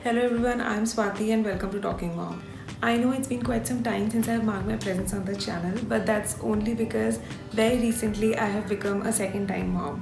Hello everyone, I'm Swati and welcome to Talking Mom. I know it's been quite some time since I've marked my presence on the channel, but that's only because very recently I have become a second time mom.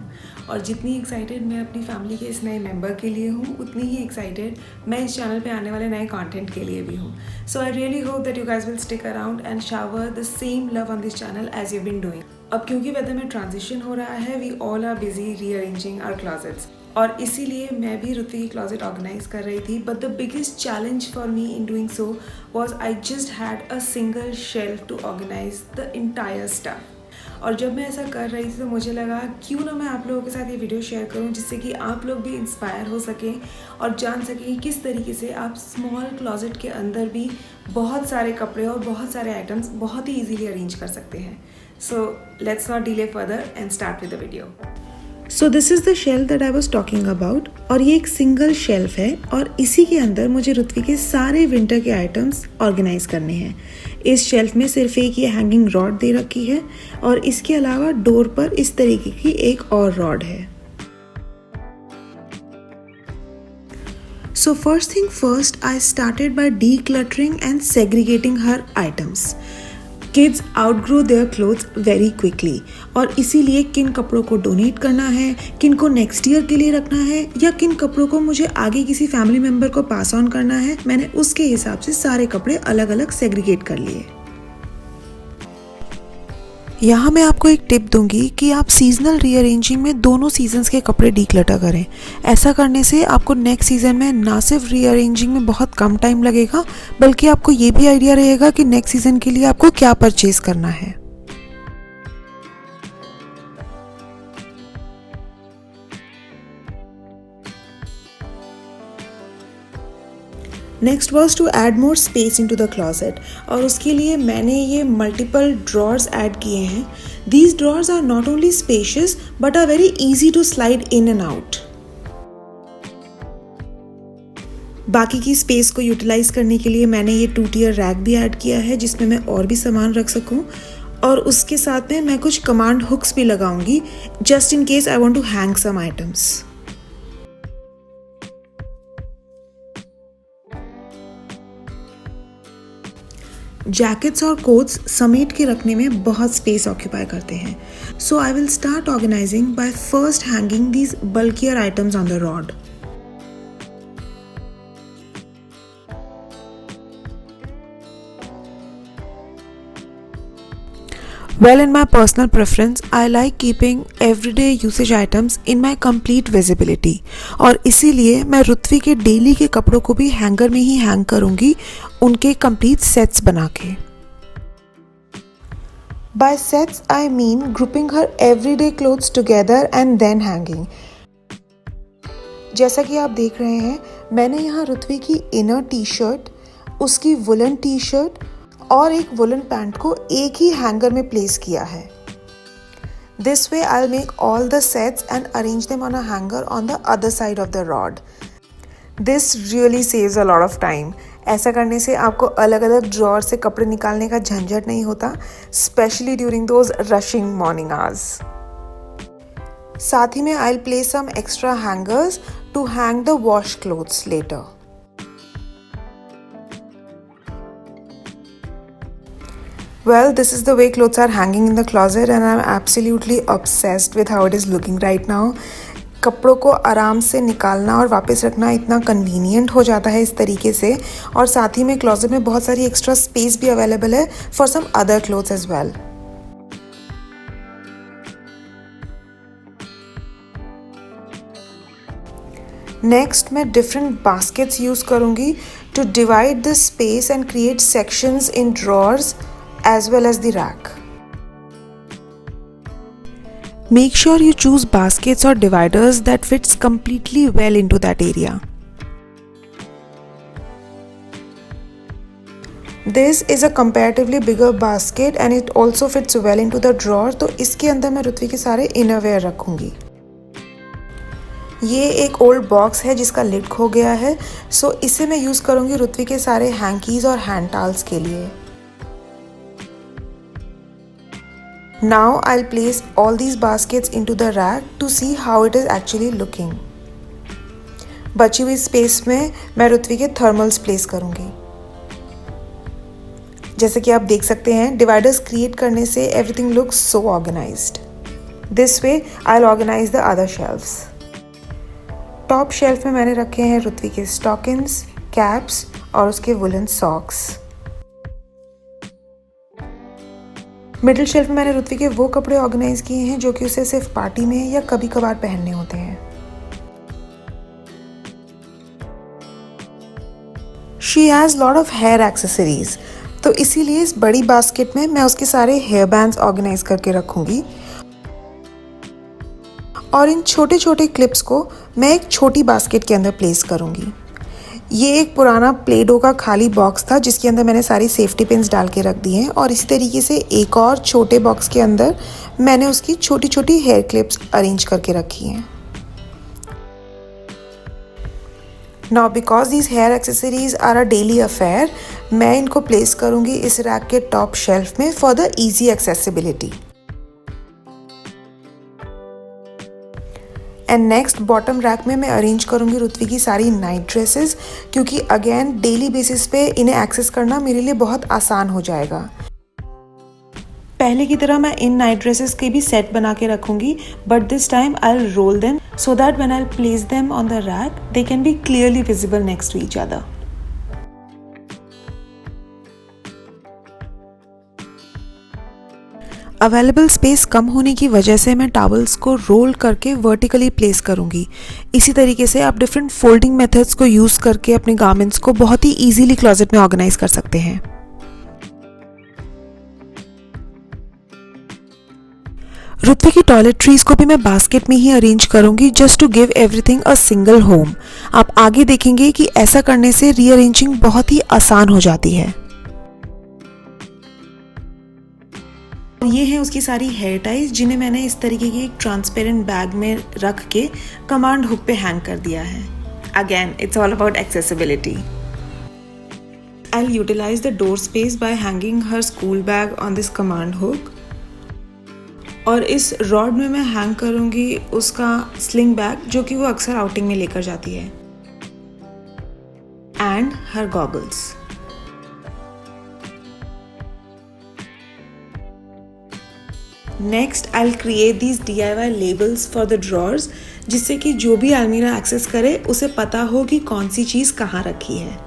और जितनी excited मैं अपनी family के इस नए member के लिए हूँ उतनी ही एक्साइटेड मैं इस चैनल पे आने वाले नए कंटेंट के लिए भी हूँ. So I really hope that you guys will stick around and shower the same love on this channel as you've been doing. अब क्योंकि वेदर में ट्रांजिशन हो रहा है, we all are busy rearranging our closets. और इसीलिए मैं भी ऋत्वी की क्लोजेट ऑर्गेनाइज कर रही थी. But the biggest challenge for me in doing so was I just had a single shelf to organise the entire stuff. और जब मैं ऐसा कर रही थी तो मुझे लगा क्यों ना मैं आप लोगों के साथ ये वीडियो शेयर करूं, जिससे कि आप लोग भी इंस्पायर हो सकें और जान सकें कि किस तरीके से आप स्मॉल क्लोजेट के अंदर भी बहुत सारे कपड़े और बहुत सारे आइटम्स बहुत ही ईजीली अरेंज कर सकते हैं. So let's not delay further and start with the video. So this is the shelf that I was talking about. और ये एक सिंगल शेल्फ है और इसी के अंदर मुझे ऋत्वी के सारे विंटर के आइटम्स ऑर्गेनाइज करने हैं. इस शेल्फ में सिर्फ एक ये हैंगिंग रॉड दे रखी है और इसके अलावा डोर पर इस तरीके की एक और रॉड है. So first thing first, I started by decluttering and segregating her items. Kids outgrow their clothes very quickly और इसीलिए किन कपड़ों को डोनेट करना है, किन को नेक्स्ट ईयर के लिए रखना है या किन कपड़ों को मुझे आगे किसी फैमिली मेम्बर को पास ऑन करना है, मैंने उसके हिसाब से सारे कपड़े अलग अलग सेग्रीगेट कर लिए. यहाँ मैं आपको एक टिप दूंगी कि आप सीजनल रीअरेंजिंग में दोनों सीजन्स के कपड़े डीक्लटर करें. ऐसा करने से आपको नेक्स्ट सीजन में ना सिर्फ रीअरेंजिंग में बहुत कम टाइम लगेगा, बल्कि आपको ये भी आइडिया रहेगा कि नेक्स्ट सीजन के लिए आपको क्या परचेज करना है. Next was to add more space into the closet और उसके लिए मैंने ये मल्टीपल ड्रॉर्स ऐड किए हैं. These drawers are not only spacious but are very easy to slide in and out. बाकी की स्पेस को यूटिलाइज करने के लिए मैंने ये 2-tier रैक भी ऐड किया है जिसमें मैं और भी सामान रख सकूं. और उसके साथ में मैं कुछ कमांड हुक्स भी लगाऊंगी just in case I want to hang some items. Jackets और कोट्स समेट के रखने में बहुत स्पेस ऑक्यूपाई करते हैं. So I will start organising by first hanging these bulkier items on the rod. Well, in my personal preference, I like keeping everyday usage items in my complete visibility. और इसीलिए मैं ऋत्वी के daily के कपड़ों को भी हैंगर में ही hang करूँगी, उनके कंप्लीट सेट्स बना के. By sets, I mean grouping her everyday clothes together and then hanging. जैसा कि आप देख रहे हैं, मैंने यहाँ ऋत्वी की इनर टी शर्ट, उसकी वुलन टी शर्ट और एक वुलन पैंट को एक ही हैंगर में प्लेस किया है. This way I'll make all the sets and arrange them on a hanger on the other side of the rod. This really saves a lot of time. ऐसा करने से आपको अलग अलग ड्रॉर से कपड़े निकालने का झंझट नहीं होता, specially during those rushing morning hours. साथ ही में I'll place some extra hangers to hang the wash clothes later. Well, this is the way clothes are hanging in the closet and I'm absolutely obsessed with how it is looking right now. कपड़ों को आराम से निकालना और वापस रखना इतना convenient हो जाता है इस तरीके से, और साथ ही में क्लोजेट में बहुत सारी एक्स्ट्रा स्पेस भी अवेलेबल है for some other clothes as well. Next मैं डिफरेंट बास्केट्स यूज़ करूँगी to divide the space and create sections in drawers as well as the rack. Make sure you choose baskets or dividers that fits completely well into that area. This is a comparatively bigger basket and it also fits well into the drawer, तो इसके अंदर मैं ऋत्वी के सारे innerwear रखूंगी. ये एक old box है जिसका लिड खो गया है, सो इसे मैं यूज़ करूंगी ऋत्वी के सारे हैंकीज और हैंड टॉवल्स के लिए. Now I'll place all these baskets into the rack to see how it is actually looking. बची हुई स्पेस में मैं रुत्वी के थर्मल्स प्लेस करूँगी। जैसे कि आप देख सकते हैं, डिवाइडर्स क्रिएट करने से everything looks so organised. This way I will organise the other shelves. Top shelf में मैंने रखे हैं रुत्वी के स्टॉकिंग्स, कैप्स और उसके वुलन सॉक्स। मिडिल शेल्फ में मैंने रुत्वी के वो कपड़े ऑर्गेनाइज किए हैं जो कि उसे सिर्फ पार्टी में या कभी कभार पहनने होते हैं। She has lot of hair accessories, तो इसीलिए इस बड़ी बास्केट में मैं उसके सारे हेयर बैंड्स ऑर्गेनाइज करके रखूंगी और इन छोटे छोटे क्लिप्स को मैं एक छोटी बास्केट के अंदर प्लेस करूंगी। ये एक पुराना प्ले डो का खाली बॉक्स था जिसके अंदर मैंने सारी सेफ्टी पिन्स डाल के रख दी हैं और इसी तरीके से एक और छोटे बॉक्स के अंदर मैंने उसकी छोटी छोटी हेयर क्लिप्स अरेंज करके रखी हैं। Now because these hair accessories are a daily affair, मैं इनको प्लेस करूंगी इस रैक के टॉप शेल्फ में for the easy accessibility. And next bottom rack में मैं अरेंज करूंगी रुत्वी की सारी नाइट ड्रेसेस, क्योंकि अगेन डेली बेसिस पे इन्हें एक्सेस करना मेरे लिए बहुत आसान हो जाएगा। पहले की तरह मैं इन नाइट ड्रेसेस के भी सेट बना के रखूंगी, but this time I will roll them so that when I will place them on the rack they can be clearly visible next to each other. Available space कम होने की वजह से मैं टॉवल्स को रोल करके वर्टिकली प्लेस करूंगी। इसी तरीके से आप डिफरेंट फोल्डिंग मेथड्स को यूज़ करके अपने गारमेंट्स को बहुत ही इजीली क्लोजेट में ऑर्गेनाइज कर सकते हैं। रुत्वी की टॉयलेटरीज को भी मैं बास्केट में ही अरेंज करूंगी just to give everything a single home. आप आगे देखेंगे कि ऐसा करने से रीअरेंजिंग बहुत ही आसान हो जाती है। ये है उसकी सारी हेयर टाइज जिन्हें मैंने इस तरीके की एक ट्रांसपेरेंट बैग में रख के कमांड हुक पे हैंग कर दिया है। Again it's all about accessibility. I will utilize the door space bye hanging her school bag on this command hook और इस रॉड में मैं हैंग करूंगी उसका स्लिंग बैग जो कि वो अक्सर आउटिंग में लेकर जाती है, and her goggles. Next I will create these DIY labels for the drawers, जिससे कि जो भी अलमीरा एक्सेस करे उसे पता हो कि कौन सी चीज़ कहाँ रखी है।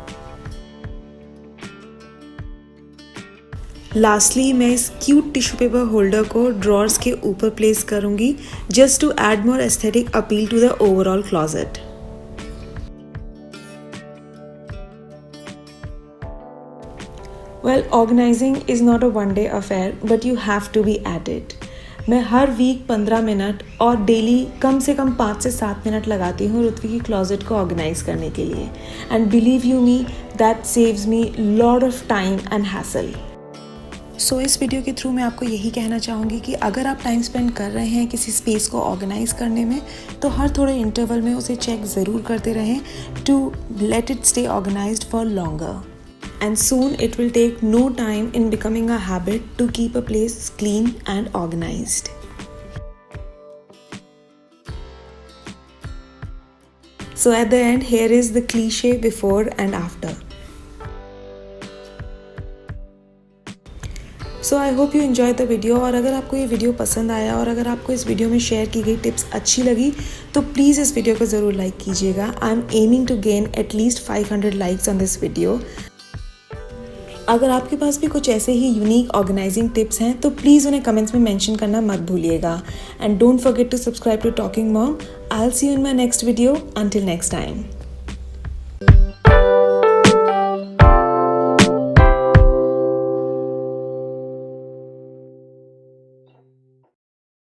लास्टली मैं इस क्यूट टिश्यू पेपर होल्डर को ड्रॉर्स के ऊपर प्लेस करूंगी just to add more aesthetic appeal to the overall closet. Well, organizing is not a one-day affair, but you have to be at it. मैं हर week 15 minute और daily कम से कम 5 से 7 minute लगाती हूँ रुत्वी की क्लॉजेट को ऑर्गेनाइज करने के लिए, and believe you me that saves me lot of time and hassle. So इस वीडियो के थ्रू मैं आपको यही कहना चाहूँगी कि अगर आप टाइम स्पेंड कर रहे हैं किसी स्पेस को ऑर्गेनाइज करने में, तो हर थोड़े इंटरवल में उसे चेक ज़रूर करते रहें to let it stay organised for longer. And soon it will take no time in becoming a habit to keep a place clean and organized. So at the end, here is the cliche before and after. So I hope you enjoyed the video, और अगर आपको ये video पसंद आया और अगर आपको इस वीडियो में शेयर की गई टिप्स अच्छी लगी तो प्लीज़ इस वीडियो को ज़रूर लाइक कीजिएगा। I am aiming to gain at least 500 likes on this video. अगर आपके पास भी कुछ ऐसे ही यूनिक ऑर्गेनाइजिंग टिप्स हैं तो प्लीज़ उन्हें कमेंट्स में मेंशन करना मत भूलिएगा, and don't forget to subscribe to Talking Mom. I will see you in my next video. Until next time.